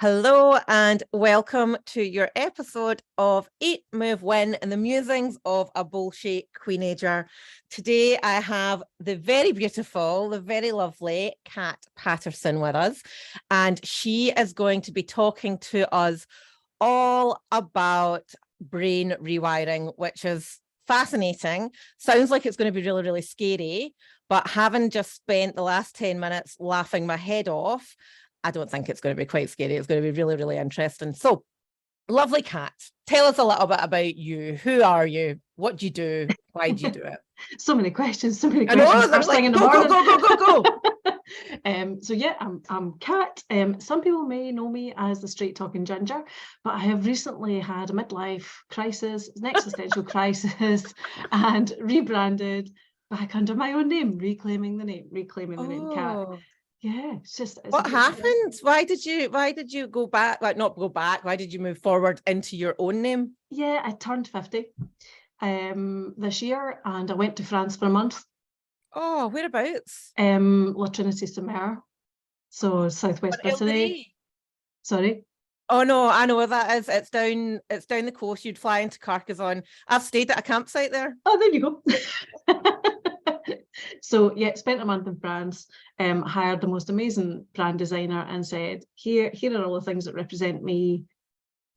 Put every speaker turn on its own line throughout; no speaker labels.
Hello and welcome to your episode of 8 Move Win and the musings of a bullshit queenager. Today I have the very beautiful, the very lovely Kat Paterson with us, and she is going to be talking to us all about brain rewiring, which is fascinating. Sounds like it's going to be really, really scary, but having just spent the last 10 minutes laughing my head off, I don't think it's going to be quite scary. It's going to be really, really interesting. So, lovely Kat, tell us a little bit about you. Who are you? What do you do? Why do you do it?
So many questions.
I know,
First
like,
thing in the
go,
morning.
go.
So yeah, I'm Kat. Some people may know me as the straight talking ginger, but I have recently had a midlife crisis, an existential crisis, and rebranded back under my own name, reclaiming the name Kat. Yeah, it's
what happened? Why did you go back? Like, not go back. Why did you move forward into your own name?
Yeah, I turned 50 this year, and I went to France for a month.
Oh, whereabouts?
La Trinité-sur-Mer, so southwest Brittany. Sorry.
Oh no, I know where that is. It's down the coast. You'd fly into Carcassonne. I've stayed at a campsite there.
Oh, there you go. So yeah, spent a month in France, hired the most amazing brand designer and said, here are all the things that represent me,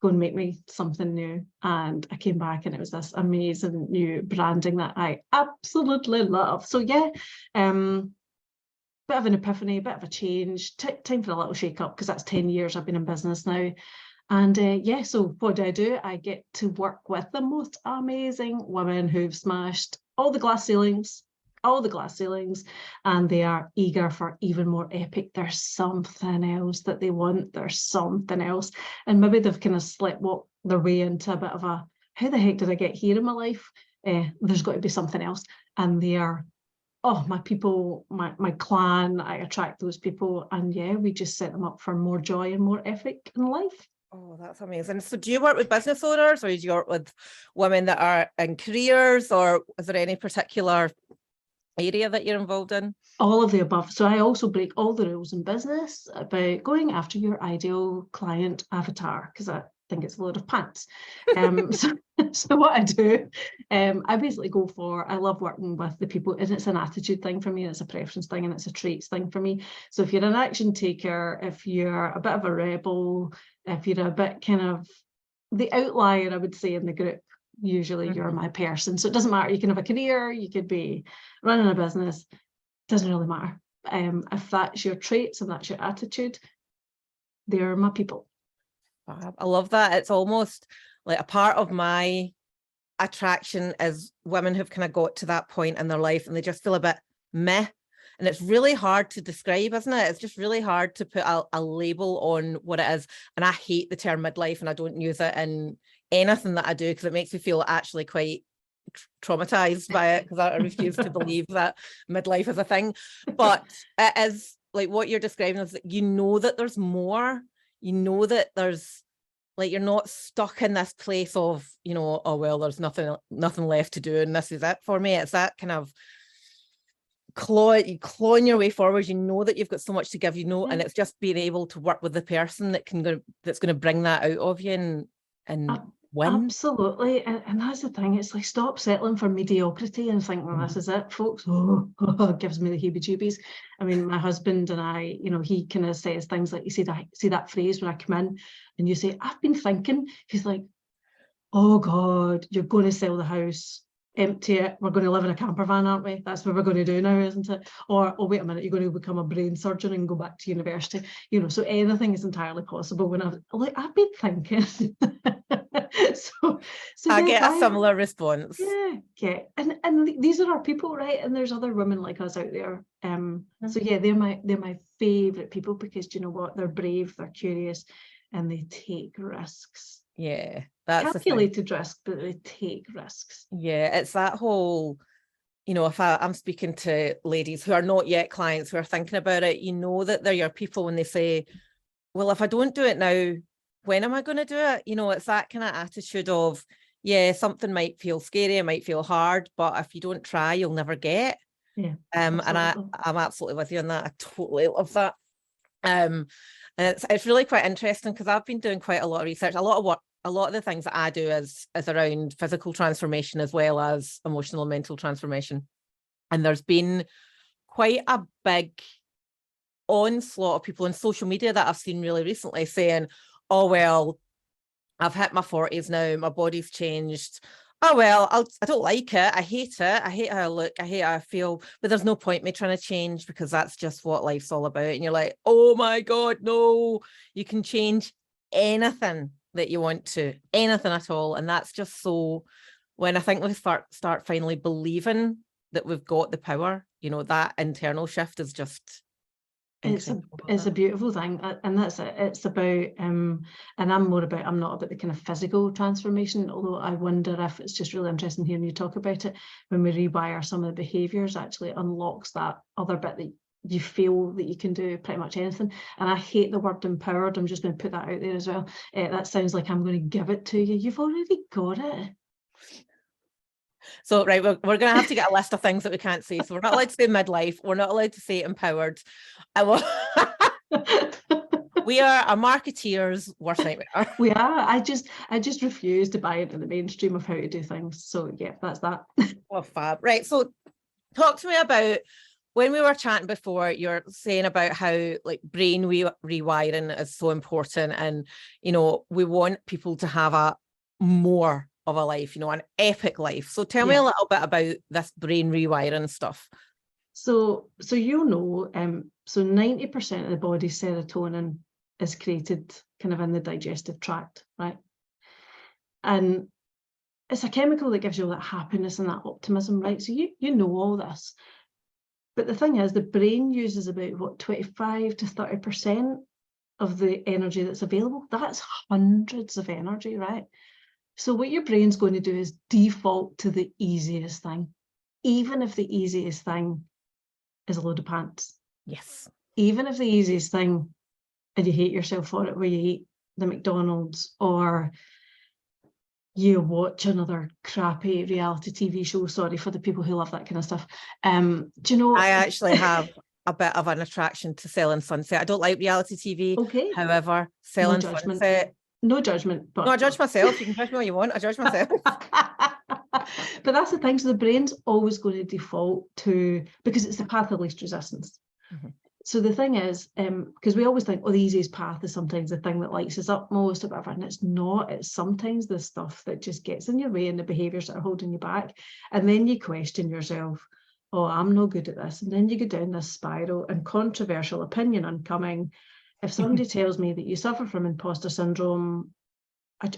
go and make me something new. And I came back and it was this amazing new branding that I absolutely love. So yeah, bit of an epiphany, bit of a change, time for a little shake up, because that's 10 years I've been in business now. And yeah, so what do? I get to work with the most amazing women who've smashed all the glass ceilings, and they are eager for even more epic. There's something else that they want. There's something else. And maybe they've kind of sleptwalked their way into a bit of a, how the heck did I get here in my life? There's got to be something else. And they are, oh, my people, my clan, I attract those people. And yeah, we just set them up for more joy and more epic in life.
Oh, that's amazing. So do you work with business owners, or do you work with women that are in careers, or is there any particular area that you're involved in?
All of the above. So I also break all the rules in business about going after your ideal client avatar, because I think it's a load of pants. So what I do, I basically go for, I love working with the people, and it's an attitude thing for me, it's a preference thing, and it's a traits thing for me. So if you're an action taker, if you're a bit of a rebel, if you're a bit kind of the outlier, I would say, in the group, usually you're my person. So it doesn't matter, you can have a career, you could be running a business, doesn't really matter. If that's your traits and that's your attitude, they're my people.
I love that. It's almost like a part of my attraction is women who've kind of got to that point in their life and they just feel a bit meh. And it's really hard to describe, isn't it? It's just really hard to put a label on what it is. And I hate the term midlife, and I don't use it in anything that I do because it makes me feel actually quite traumatized by it, because I refuse to believe that midlife is a thing. But it is like what you're describing is that you know that there's more, you know that there's, like, you're not stuck in this place of, you know, oh well, there's nothing left to do and this is it for me. It's that kind of clawing your way forward. You know that you've got so much to give, you know, and it's just being able to work with the person that's going to bring that out of you and win.
Absolutely. And that's the thing, it's like, stop settling for mediocrity and think, well, this is it, folks. Oh, it gives me the heebie-jeebies. I mean, my husband and I, you know, he kind of says things like, you see that phrase when I come in and you say, I've been thinking, he's like, oh God, you're going to sell the house, empty it, we're going to live in a camper van, aren't we? That's what we're going to do now, isn't it? Or, oh, wait a minute, you're going to become a brain surgeon and go back to university. You know, so anything is entirely possible. When I've been thinking. so
I
yeah,
get a similar response.
Yeah. And these are our people, right? And there's other women like us out there. So yeah, they're my favorite people, because do you know what? They're brave, they're curious, and they take risks.
Yeah, that's
calculated risk, but they take risks.
Yeah, it's that whole, you know, if I'm speaking to ladies who are not yet clients, who are thinking about it, you know that they're your people when they say, well, if I don't do it now, when am I going to do it? You know, it's that kind of attitude of, yeah, something might feel scary, it might feel hard, but if you don't try, you'll never get.
Yeah.
And I'm absolutely with you on that. I totally love that. And it's really quite interesting because I've been doing quite a lot of research. A lot of the things that I do is around physical transformation as well as emotional and mental transformation. And there's been quite a big onslaught of people on social media that I've seen really recently saying, oh, well, I've hit my 40s now, my body's changed. Oh, well, I don't like it. I hate it. I hate how I look. I hate how I feel. But there's no point me trying to change because that's just what life's all about. And you're like, oh my God, no, you can change anything that you want to, anything at all. And that's just so, when I think we start finally believing that we've got the power, that internal shift is just
it's a beautiful thing, and that's it. It's about and I'm not about the kind of physical transformation, although I wonder if it's just really interesting hearing you talk about it. When we rewire some of the behaviors, actually unlocks that other bit that you feel that you can do pretty much anything. And I hate the word empowered. I'm just going to put that out there as well. That sounds like I'm going to give it to you. You've already got it.
So, right, we're going to have to get a list of things that we can't say. So we're not allowed to say midlife. We're not allowed to say empowered. We are a marketeer's worst nightmare.
We are. I just refuse to buy into the mainstream of how to do things. So yeah, that's that.
Oh, fab. Right. So talk to me about, when we were chatting before, you're saying about how like brain rewiring is so important. And, we want people to have a more of a life, an epic life. So tell me a little bit about this brain rewiring stuff.
So so 90% of the body's serotonin is created kind of in the digestive tract, right? And it's a chemical that gives you all that happiness and that optimism, right? So you know all this. But the thing is, the brain uses about 25 to 30% of the energy that's available. That's hundreds of energy, right? So what your brain's going to do is default to the easiest thing, even if the easiest thing is a load of pants.
Yes.
Even if the easiest thing, and you hate yourself for it, where you eat the McDonald's or you watch another crappy reality TV show. Sorry for the people who love that kind of stuff. Do you know?
I actually have a bit of an attraction to Selling Sunset. I don't like reality TV.
Okay.
However, Selling Sunset.
No judgment. But...
No, I judge myself. You can judge me all you want. I judge myself.
But that's the thing. So the brain's always going to default to, because it's the path of least resistance. Mm-hmm. So the thing is, because we always think, the easiest path is sometimes the thing that lights us up most or whatever, and it's not. It's sometimes the stuff that just gets in your way and the behaviours that are holding you back. And then you question yourself, oh, I'm no good at this. And then you go down this spiral, and controversial opinion oncoming. If somebody tells me that you suffer from imposter syndrome,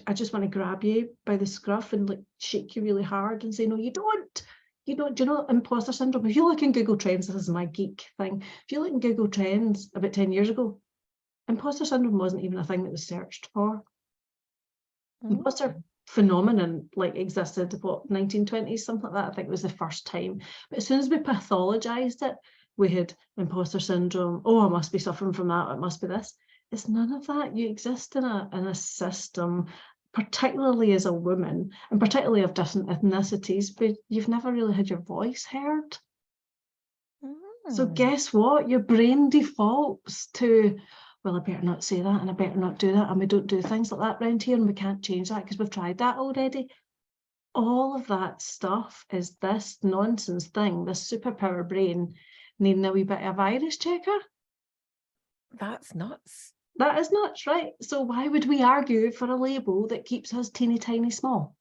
I just want to grab you by the scruff and like shake you really hard and say, no, you don't. Do you know imposter syndrome? If you look in Google Trends, this is my geek thing. If you look in Google Trends about 10 years ago, imposter syndrome wasn't even a thing that was searched for. Imposter phenomenon existed, 1920s, something like that. I think it was the first time. But as soon as we pathologized it, we had imposter syndrome. Oh, I must be suffering from that. It must be this. It's none of that. You exist in a system, particularly as a woman, and particularly of different ethnicities, but you've never really had your voice heard. So guess what? Your brain defaults to, well, I better not say that, and I better not do that, and we don't do things like that around here, and we can't change that because we've tried that already. All of that stuff is this nonsense thing, this superpower brain needing a wee bit of virus checker.
That's nuts.
That is nuts, right? So why would we argue for a label that keeps us teeny tiny small?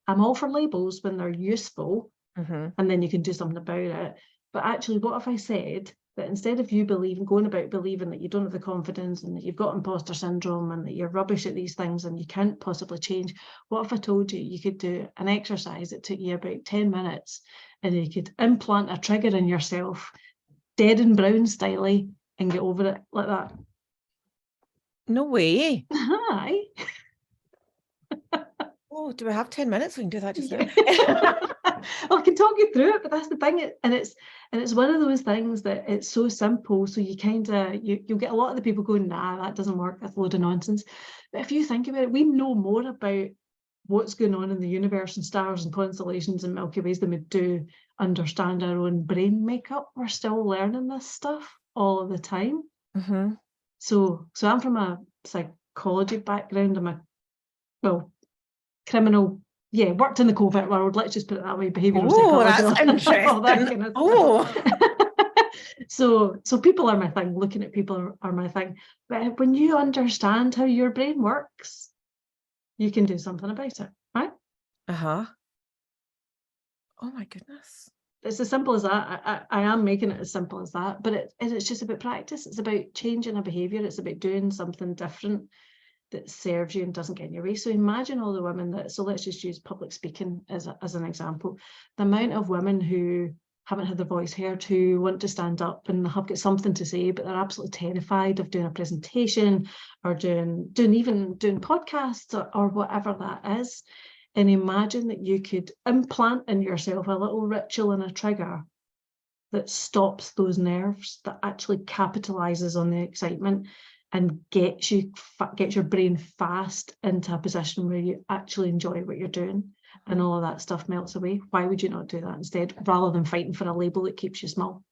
I'm all for labels when they're useful, and then you can do something about it. But actually, what if I said that instead of you going about believing that you don't have the confidence and that you've got imposter syndrome and that you're rubbish at these things and you can't possibly change, what if I told you you could do an exercise that took you about 10 minutes and you could implant a trigger in yourself, dead and brown styly, and get over it like that?
No way.
Hi.
Oh, do we have 10 minutes? We can do that just now.
Well, I can talk you through it, but that's the thing, and it's one of those things that it's so simple. So you kind of you'll get a lot of the people going, nah, that doesn't work. That's a load of nonsense. But if you think about it, we know more about what's going on in the universe and stars and constellations and Milky Ways than we do understand our own brain makeup. We're still learning this stuff all of the time. So I'm from a psychology background. I'm criminal, worked in the COVID world, let's just put it that way, behavioural psychology.
That's interesting.
All that kind of stuff. So people are my thing. Looking at people are my thing. But when you understand how your brain works, you can do something about it, right?
Oh my goodness.
It's as simple as that. I am making it as simple as that, but it's just about practice. It's about changing a behaviour. It's about doing something different that serves you and doesn't get in your way. So imagine all the women so let's just use public speaking as an example. The amount of women who haven't had their voice heard, who want to stand up and have got something to say, but they're absolutely terrified of doing a presentation or doing podcasts or whatever that is. And imagine that you could implant in yourself a little ritual and a trigger that stops those nerves, that actually capitalizes on the excitement and gets your brain fast into a position where you actually enjoy what you're doing, and all of that stuff melts away. Why would you not do that instead, rather than fighting for a label that keeps you small?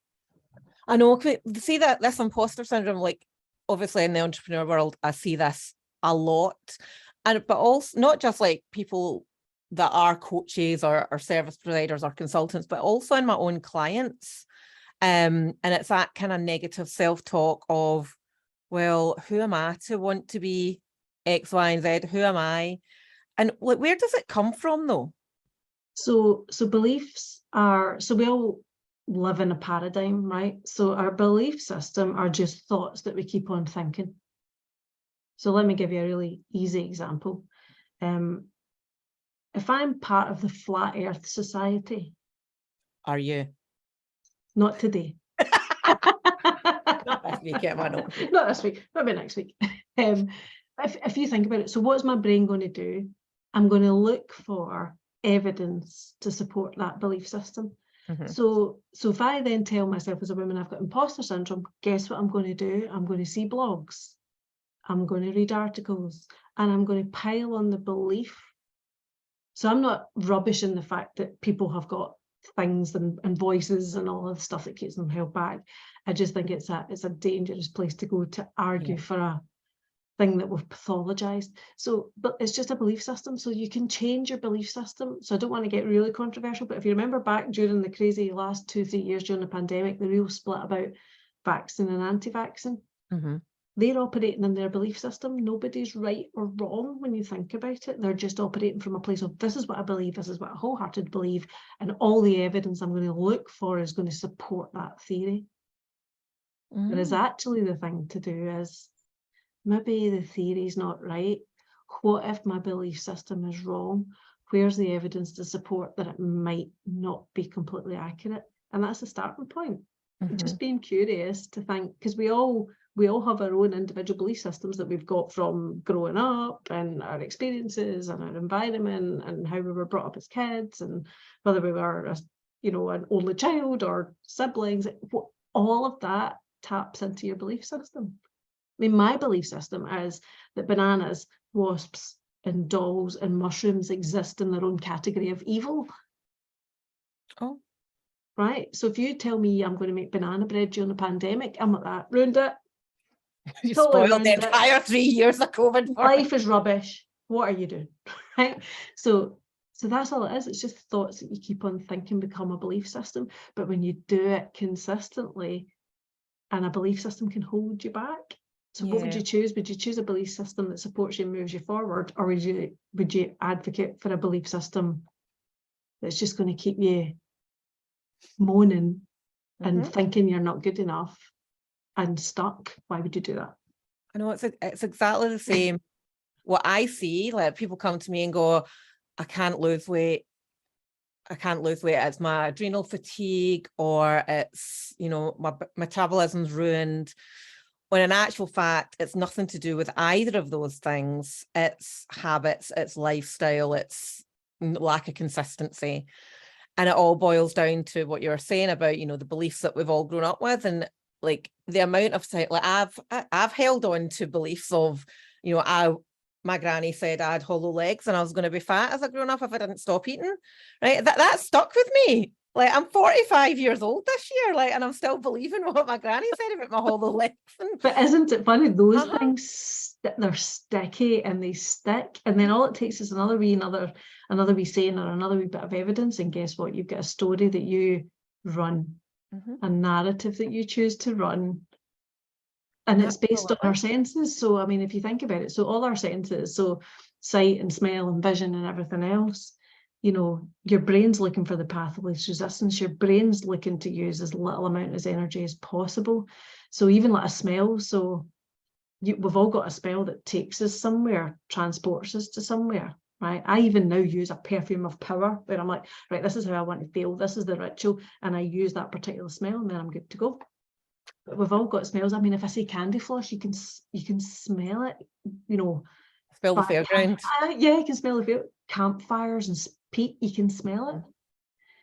I know. See that this imposter syndrome, like obviously in the entrepreneur world, I see this a lot, but also not just like people that are coaches or service providers or consultants, but also in my own clients. And it's that kind of negative self-talk of, well, who am I to want to be X, Y, and Z? Who am I? And like, where does it come from though?
So beliefs are, so we all live in a paradigm, right? So our belief system are just thoughts that we keep on thinking. So let me give you a really easy example. If I'm part of the Flat Earth Society.
Are you?
Not today.
Not this week, Emma, no.
Not this week, maybe next week. If you think about it, so what's my brain going to do? I'm going to look for evidence to support that belief system. Mm-hmm. So if I then tell myself as a woman I've got imposter syndrome, guess what I'm going to do? I'm going to see blogs, I'm going to read articles, and I'm going to pile on the belief. So I'm not rubbishing the fact that people have got things and voices and all of the stuff that keeps them held back. I just think it's a dangerous place to go to argue for a thing that we've pathologized. So, but it's just a belief system. So you can change your belief system. So I don't want to get really controversial, but if you remember back during the crazy last 2-3 years during the pandemic, the real split about vaccine and anti-vaccine, they're operating in their belief system. Nobody's right or wrong when you think about it. They're just operating from a place of, this is what I believe, this is what I wholeheartedly believe, and all the evidence I'm going to look for is going to support that theory. Whereas actually the thing to do is, maybe the theory's not right. What if my belief system is wrong? Where's the evidence to support that it might not be completely accurate? And that's the starting point. Just being curious to think, because we all have our own individual belief systems that we've got from growing up and our experiences and our environment and how we were brought up as kids, and whether we were an only child or siblings. All of that taps into your belief system. I mean, my belief system is that bananas, wasps, and dolls and mushrooms exist in their own category of evil.
Oh.
Right? So if you tell me I'm going to make banana bread during the pandemic, I'm like that. Ruined it.
You totally spoiled the entire 3 years of COVID.
Life is rubbish. What are you doing? Right? So that's all it is. It's just thoughts that you keep on thinking become a belief system. But when you do it consistently, and a belief system can hold you back. So what would you choose? Would you choose a belief system that supports you and moves you forward? Or would you advocate for a belief system that's just going to keep you moaning and thinking you're not good enough and stuck? Why would you do that?
I know it's exactly the same. What I see, like people come to me and go, I can't lose weight. It's my adrenal fatigue, or it's, my metabolism's ruined. When in actual fact, it's nothing to do with either of those things. It's habits, it's lifestyle, it's lack of consistency. And it all boils down to what you're saying about, the beliefs that we've all grown up with. And like the amount of time, like I've held on to beliefs of, my granny said I had hollow legs and I was going to be fat as I grown up if I didn't stop eating, right? That stuck with me. Like, I'm 45 years old this year, like, and I'm still believing what my granny said about my hollow legs.
But isn't it funny? Those things, they're sticky and they stick. And then all it takes is another wee saying or another wee bit of evidence. And guess what? You've got a story that you run, a narrative that you choose to run. And it's based on our senses. So, I mean, if you think about it, so all our senses, so sight and smell and vision and everything else, you know, your brain's looking for the path of least resistance. Your brain's looking to use as little amount of energy as possible. So even like a smell, so we've all got a smell that takes us somewhere, transports us to somewhere, right? I even now use a perfume of power where I'm like, right, this is how I want to feel. This is the ritual. And I use that particular smell and then I'm good to go. But we've all got smells. I mean, if I say candy floss, you can smell it, you know.
Smell the fairground.
Yeah, you can smell the campfires and peat, you can smell it.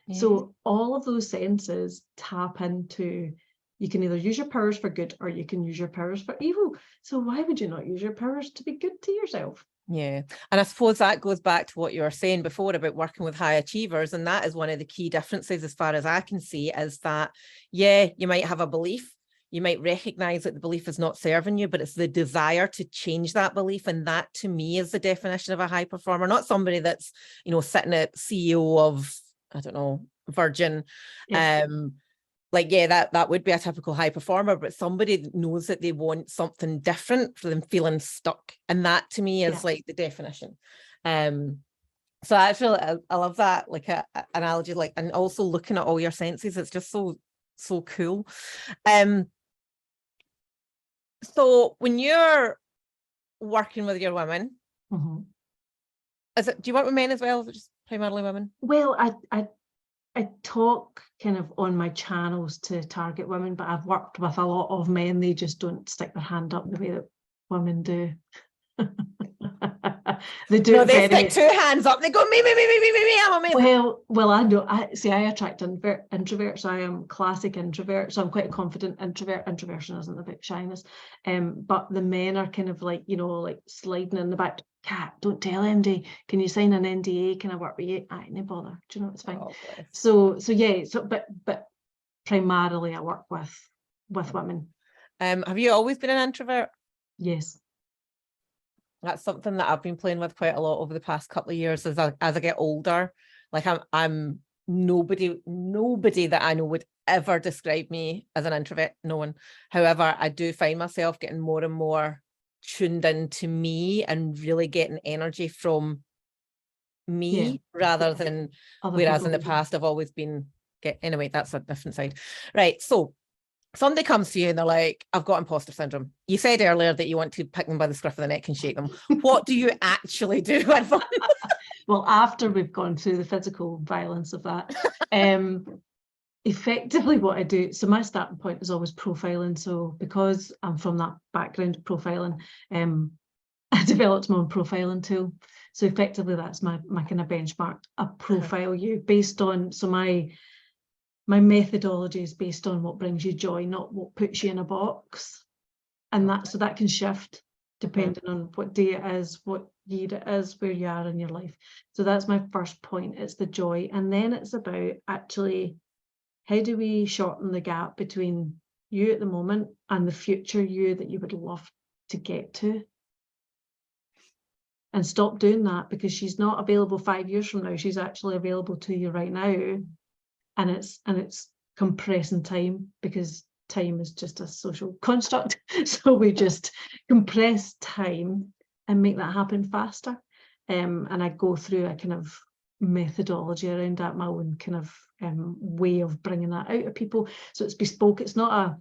Yeah. So all of those senses tap into, you can either use your powers for good or you can use your powers for evil. So why would you not use your powers to be good to yourself?
Yeah. And I suppose that goes back to what you were saying before about working with high achievers. And that is one of the key differences, as far as I can see, is that, yeah, you might have a belief. You might recognize that the belief is not serving you, but it's the desire to change that belief. And that, to me, is the definition of a high performer, not somebody that's, you know, sitting at CEO of, I don't know, Virgin. Yes. Like, yeah, that would be a typical high performer, but somebody that knows that they want something different for them feeling stuck. And that, to me, is like the definition. So actually, I love that, like a analogy, like, and also looking at all your senses. It's just so cool. So when you're working with your women, do you work with men as well, or just primarily women?
Well, I talk kind of on my channels to target women, but I've worked with a lot of men. They just don't stick their hand up the way that women do. They do. No,
they stick two hands up. They go, me, I'm amazing.
Well, I know. I attract introverts. I am classic introvert, so I'm quite a confident introvert. Introversion isn't about shyness, but the men are kind of like, you know, like sliding in the back. Cat, don't tell MD. Can you sign an NDA? Can I work with you? No bother. Do you know, it's fine. Oh, so yeah. So, but primarily I work with women.
Have you always been an introvert?
Yes.
That's something that I've been playing with quite a lot over the past couple of years as I get older. Like, I'm nobody that I know would ever describe me as an introvert. No one. However, I do find myself getting more and more tuned into me and really getting energy from me rather than whereas in the past I've always been anyway, that's a different side. Right. So somebody comes to you and they're like, I've got imposter syndrome. You said earlier that you want to pick them by the scruff of the neck and shake them. What do you actually do with them?
Well, after we've gone through the physical violence of that, effectively what I do, so my starting point is always profiling. So because I'm from that background of profiling, I developed my own profiling tool. So effectively that's my kind of benchmark. I profile you based on, so my methodology is based on what brings you joy, not what puts you in a box. And that can shift depending on what day it is, what year it is, where you are in your life. So that's my first point. It's the joy. And then it's about actually, how do we shorten the gap between you at the moment and the future you that you would love to get to? And stop doing that, because she's not available 5 years from now. She's actually available to you right now. And it's compressing time, because time is just a social construct. So we just compress time and make that happen faster. And I go through a kind of methodology around that, my own kind of way of bringing that out of people. So it's bespoke. It's not a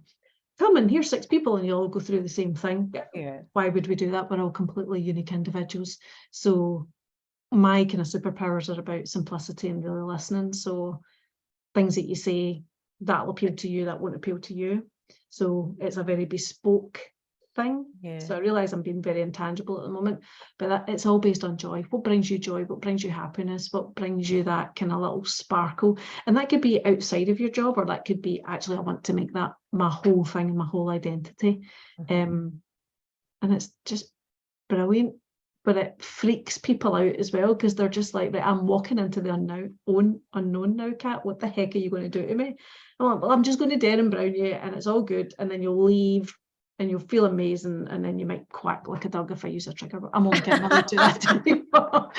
come and here's 6 people and you all go through the same thing. Yeah. Why would we do that? We're all completely unique individuals. So my kind of superpowers are about simplicity and really listening. So things that you say that'll appeal to you, that won't appeal to you. So it's a very bespoke thing. Yeah. So I realize I'm being very intangible at the moment, but it's all based on joy. What brings you joy? What brings you happiness? What brings you that kind of little sparkle? And that could be outside of your job, or that could be actually, I want to make that my whole thing, my whole identity. And it's just brilliant. but it freaks people out as well, because they're just like, I'm walking into the unknown now, Kat. What the heck are you going to do to me? I'm like, well, I'm just going to Derren Brown you, and it's all good. And then you'll leave and you'll feel amazing, and then you might quack like a dog if I use a trigger, but I'm only kidding. I would do that to people.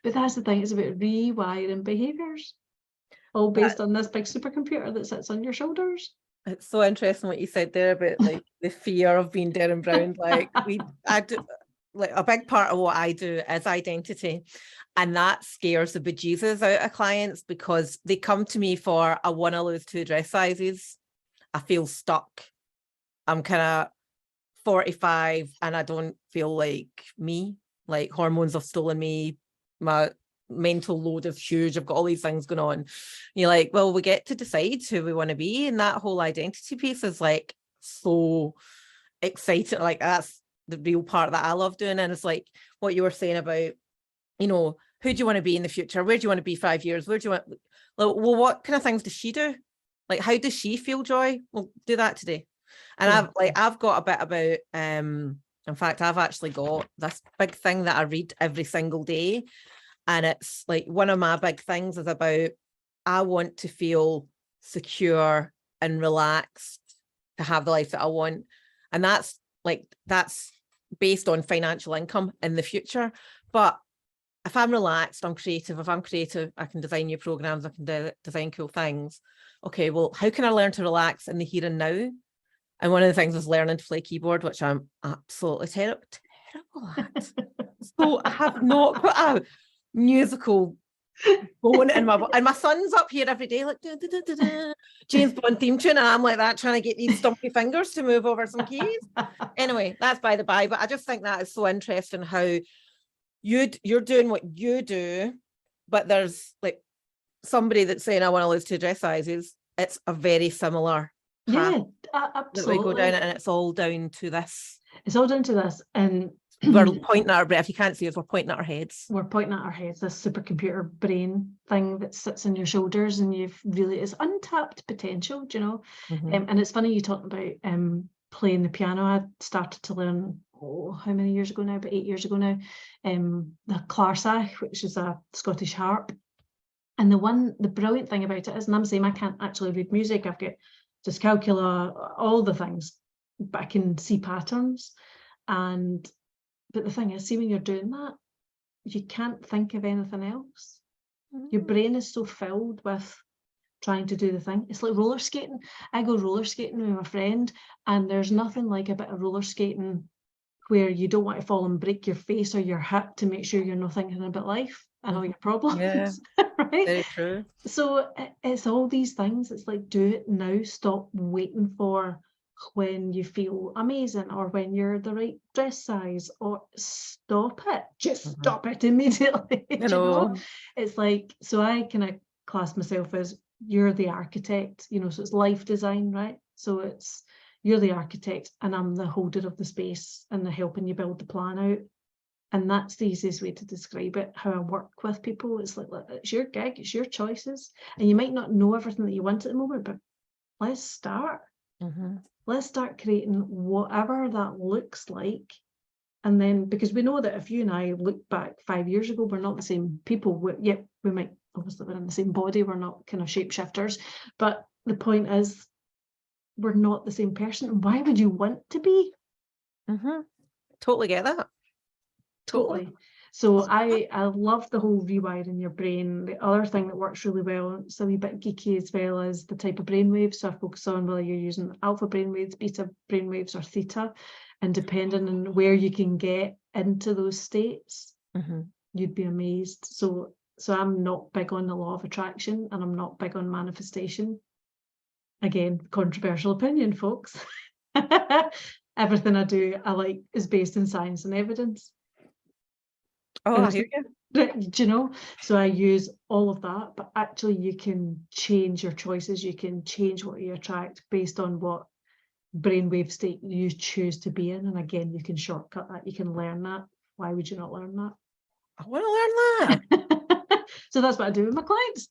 But that's the thing, it's about rewiring behaviours, all based on this big supercomputer that sits on your shoulders.
It's so interesting what you said there about like the fear of being Derren Brown. Like I do, like a big part of what I do is identity, and that scares the bejesus out of clients, because they come to me for, I want to lose 2 dress sizes, I feel stuck, I'm kind of 45 and I don't feel like me, like hormones have stolen me, my mental load is huge, I've got all these things going on. You're like, well, we get to decide who we want to be, and that whole identity piece is like so exciting. Like that's the real part that I love doing. And it's like what you were saying about, you know, who do you want to be in the future, where do you want to be 5 years, where do you want, like, well, what kind of things does she do, like how does she feel joy? Well, do that today. And I've got a bit about in fact, I've actually got this big thing that I read every single day. And it's like one of my big things is about, I want to feel secure and relaxed to have the life that I want. And that's based on financial income in the future. But if I'm relaxed, I'm creative. If I'm creative, I can design new programs, I can design cool things. Okay, well, how can I learn to relax in the here and now? And one of the things is learning to play keyboard, which I'm absolutely terrible at. So I have not got a musical bone in my, and my son's up here every day like da, da, da, da, da, James Bond theme tune, and I'm like that trying to get these stumpy fingers to move over some keys. Anyway, that's by the by, but I just think that is so interesting how you're doing what you do, but there's like somebody that's saying I want to lose 2 dress sizes. It's a very similar path
absolutely
that we go down, and it's all down to this.
It's all down to this, and
we're pointing at our breath. If you can't see us, we're pointing at our heads.
We're pointing at our heads, this supercomputer brain thing that sits on your shoulders, and you've really, it's untapped potential, do you know? And it's funny you talking about playing the piano. I started to learn, how many years ago now? About 8 years ago now. The clarsach, which is a Scottish harp. And the brilliant thing about it is, and I'm saying I can't actually read music, I've got dyscalculia, all the things, but I can see patterns. But the thing is, see, when you're doing that, you can't think of anything else. Your brain is so filled with trying to do the thing. It's like roller skating. I go roller skating with my friend, and there's nothing like a bit of roller skating where you don't want to fall and break your face or your hip to make sure you're not thinking about life and all your problems.
Yeah,
right?
Very true.
So it's all these things. It's like, do it now. Stop waiting for when you feel amazing or when you're the right dress size, or stop it. Just stop it immediately.
You know?
It's like, so I kind of class myself as, you're the architect, you know, so it's life design, right? So it's, you're the architect and I'm the holder of the space and the helping you build the plan out. And that's the easiest way to describe it, how I work with people. It's like, it's your gig, it's your choices. And you might not know everything that you want at the moment, but let's start. Let's start creating whatever that looks like. And then, because we know that if you and I look back 5 years ago, we're not the same people. We might, obviously we're in the same body, we're not kind of shapeshifters. But the point is, we're not the same person. Why would you want to be?
Totally get that.
Totally. So I love the whole rewiring your brain. The other thing that works really well, it's a wee bit geeky as well, is the type of brainwaves. So I focus on whether you're using alpha brainwaves, beta brainwaves, or theta, and depending on where you can get into those states, you'd be amazed. So I'm not big on the law of attraction, and I'm not big on manifestation. Again, controversial opinion, folks. Everything I do, I like, is based in science and evidence.
I hear you.
Do you know? So I use all of that, but actually you can change your choices. You can change what you attract based on what brainwave state you choose to be in. And again, you can shortcut that. You can learn that. Why would you not learn that?
I want to learn that.
So that's what I do with my clients.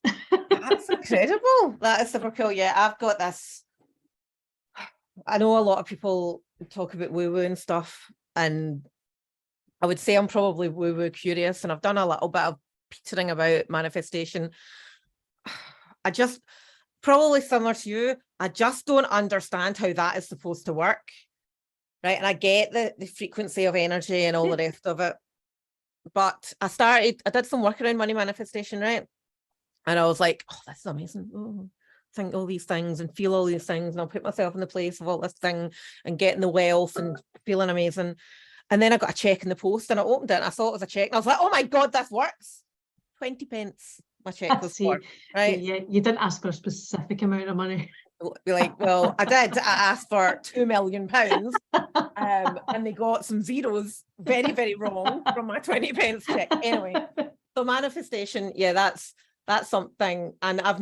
That's incredible. That is super cool. Yeah, I've got this. I know a lot of people talk about woo-woo and stuff, and I would say I'm probably woo-woo curious, and I've done a little bit of petering about manifestation. I just, probably similar to you, I just don't understand how that is supposed to work. Right. And I get the frequency of energy and all the rest of it. But I did some work around money manifestation, right? And I was like, oh, this is amazing. Oh, think all these things and feel all these things. And I'll put myself in the place of all this thing and getting the wealth and feeling amazing. And then I got a check in the post and I opened it and I saw it was a check. And I was like, oh my God, this works. 20 pence my check was for, right?
Yeah, you didn't ask for a specific amount of money.
Be like, well, I did. I asked for £2 million, and they got some zeros very, very wrong from my 20 pence check. Anyway, so manifestation, yeah, that's something. And I've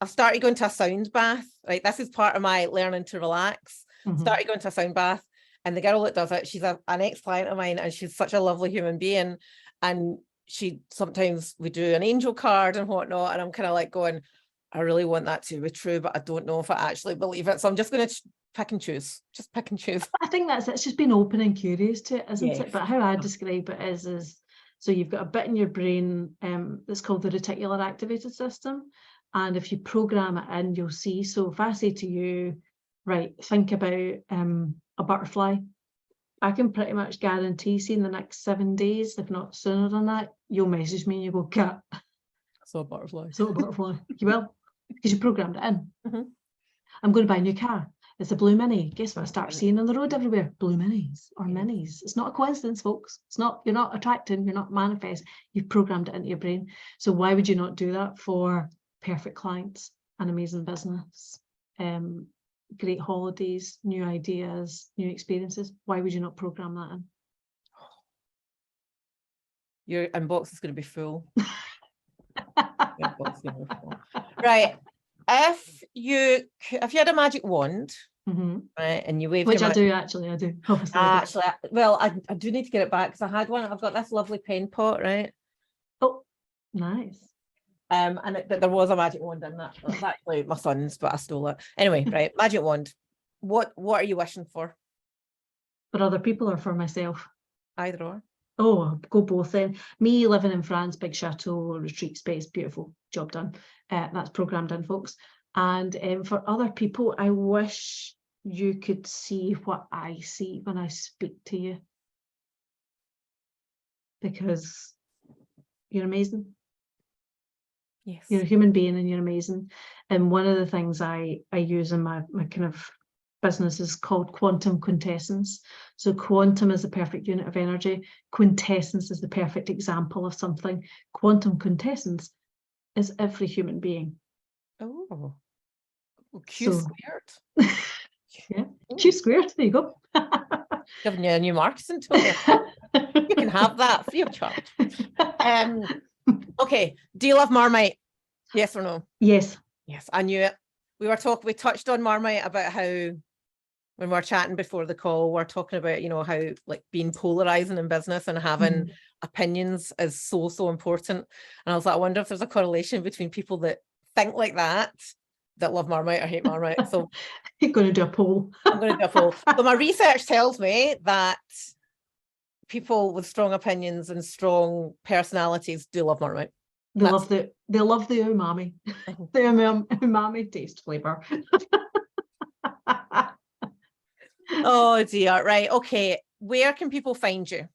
started going to a sound bath. Right, this is part of my learning to relax. Started going to a sound bath, and the girl that does it, she's an ex-client of mine, and she's such a lovely human being. And sometimes we do an angel card and whatnot, and I'm kind of like going, I really want that to be true, but I don't know if I actually believe it. So I'm just going to pick and choose. Just pick and choose.
I think it's just being open and curious to it, isn't it? But how I describe it is so you've got a bit in your brain that's called the reticular activated system. And if you program it in, you'll see. So if I say to you, right, think about a butterfly, I can pretty much guarantee, in the next 7 days, if not sooner than that, you'll message me and you go, Kat,
I saw a butterfly.
Saw a butterfly. You will, because you programmed it in. I'm going to buy a new car. It's a blue Mini. Guess what I start seeing on the road everywhere? Blue Minis or Minis. It's not a coincidence, folks. It's not. You're not attracting. You're not manifesting. You've programmed it into your brain. So why would you not do that for perfect clients, an amazing business, great holidays, new ideas, new experiences? Why would you not program that in?
Your inbox is going to be full. Right. If you had a magic wand, right, and you waved,
which I do actually, I do.
Actually, well, I do need to get it back because I had one. I've got this lovely pen pot, right?
Oh, nice.
And there was a magic wand in that. It's actually my son's, but I stole it. Anyway, right, magic wand. What are you wishing for?
For other people or for myself?
Either or.
Oh, I'll go both then. Me living in France, big chateau, retreat space, beautiful, job done. That's programmed in, folks. And for other people, I wish you could see what I see when I speak to you. Because you're amazing.
Yes.
You're a human being and you're amazing. And one of the things I use in my kind of business is called quantum quintessence. So quantum is the perfect unit of energy. Quintessence is the perfect example of something. Quantum quintessence is every human being.
Oh, Q squared.
Yeah, Q squared. There you go.
Giving you a new marketing tool. You can have that free of charge. Okay. Do you love Marmite? Yes or no?
Yes.
Yes, I knew it. We touched on Marmite about how when we were chatting before the call, we're talking about, how like being polarizing in business and having opinions is so important. And I was like, I wonder if there's a correlation between people that think like that love Marmite or hate Marmite. So
you're going to do a poll.
I'm going to do a poll. So my research tells me that people with strong opinions and strong personalities do love Marmite.
They love the umami. The umami taste flavor.
Oh dear. Right. Okay. Where can people find you?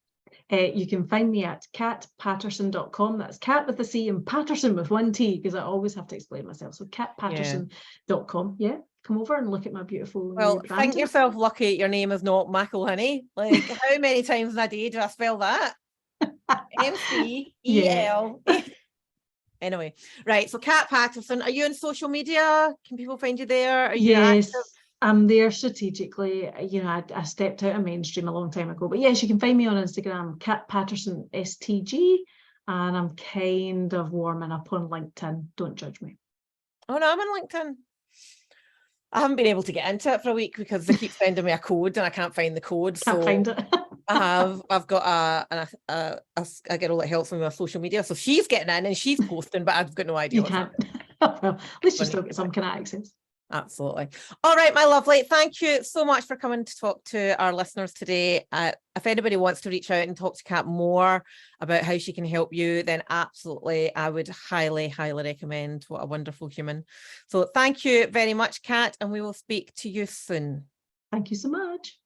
You can find me at katpaterson.com. That's Kat with a C and Paterson with one T, because I always have to explain myself. So katpaterson.com. Yeah, come over and look at my beautiful.
Well, think yourself lucky your name is not McElhinney. Like, how many times in a day do I spell that? M-C-E-L. Yeah. Anyway, right. So Kat Paterson, are you on social media? Can people find you there? Are you active?
I'm there strategically. I stepped out of mainstream a long time ago, but yes, you can find me on Instagram, Kat Paterson STG, and I'm kind of warming up on LinkedIn. Don't judge me.
Oh no, I'm on LinkedIn. I haven't been able to get into it for a week because they keep sending me a code and I can't find the code.
Can't find it.
I've got a girl that helps me with social media, so she's getting in and she's posting, but I've got no idea.
You can't. Well, at least you still get some kind of access.
Absolutely. All right, my lovely. Thank you so much for coming to talk to our listeners today. If anybody wants to reach out and talk to Kat more about how she can help you, then absolutely, I would highly, highly recommend. What a wonderful human. So thank you very much, Kat, and we will speak to you soon.
Thank you so much.